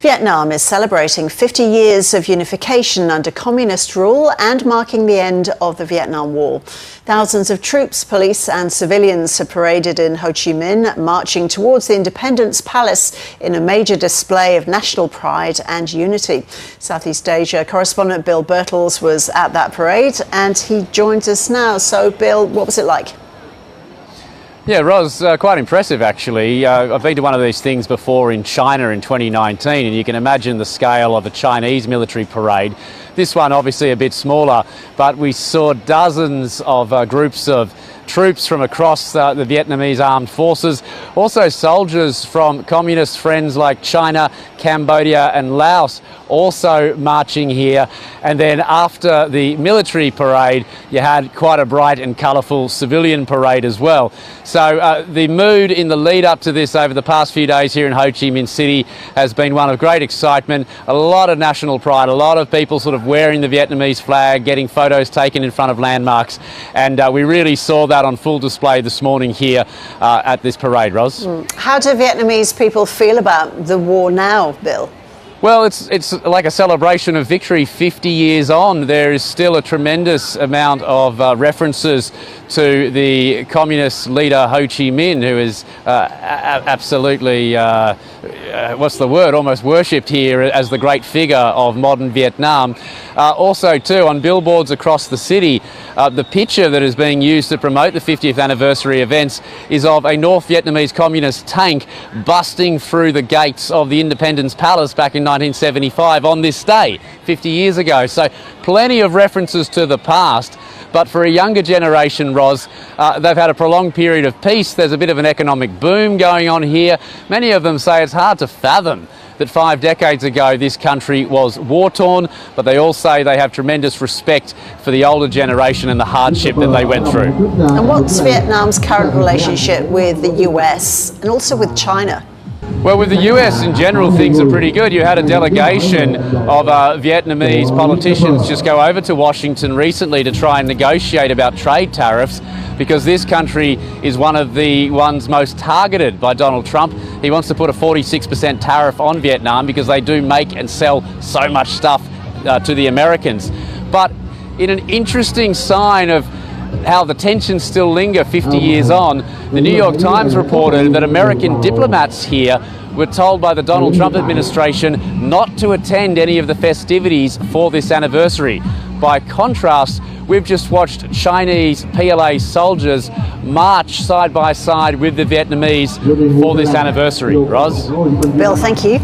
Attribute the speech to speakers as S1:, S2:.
S1: Vietnam is celebrating 50 years of unification under communist rule and marking the end of the Vietnam War. Thousands of troops, police and civilians have paraded in Ho Chi Minh, marching towards the Independence Palace in a major display of national pride and unity. Southeast Asia correspondent Bill Birtles was at that parade and he joins us now. So, Bill, what was it like?
S2: Yeah, Ros, quite impressive actually. I've been to one of these things before in China in 2019 and you can imagine the scale of a Chinese military parade. This one obviously a bit smaller, but we saw dozens of groups of troops from across the Vietnamese armed forces, also soldiers from communist friends like China, Cambodia and Laos also marching here. And then after the military parade, you had quite a bright and colourful civilian parade as well. So the mood in the lead up to this over the past few days here in Ho Chi Minh City has been one of great excitement, a lot of national pride, a lot of people sort of wearing the Vietnamese flag, getting photos taken in front of landmarks, and we really saw that on full display this morning here at this parade, Ros.
S1: How do Vietnamese people feel about the war now, Bill?
S2: Well, it's like a celebration of victory 50 years on. There is still a tremendous amount of references to the communist leader Ho Chi Minh, who is absolutely, what's the word, almost worshipped here as the great figure of modern Vietnam. Also too, on billboards across the city, the picture that is being used to promote the 50th anniversary events is of a North Vietnamese communist tank busting through the gates of the Independence Palace back in 1975 on this day, 50 years ago. So plenty of references to the past. But for a younger generation, Ros, they've had a prolonged period of peace. There's a bit of an economic boom going on here. Many of them say it's hard to fathom that 5 decades ago this country was war-torn, but they all say they have tremendous respect for the older generation and the hardship that they went through.
S1: And what's Vietnam's current relationship with the US and also with China?
S2: Well, with the US in general, things are pretty good. You had a delegation of Vietnamese politicians just go over to Washington recently to try and negotiate about trade tariffs, because this country is one of the ones most targeted by Donald Trump. He wants to put a 46% tariff on Vietnam because they do make and sell so much stuff to the Americans. But in an interesting sign of how the tensions still linger 50 years on, the New York Times reported that American diplomats here were told by the Donald Trump administration not to attend any of the festivities for this anniversary. By contrast, we've just watched Chinese PLA soldiers march side by side with the Vietnamese for this anniversary. Ros?
S1: Bill, thank you.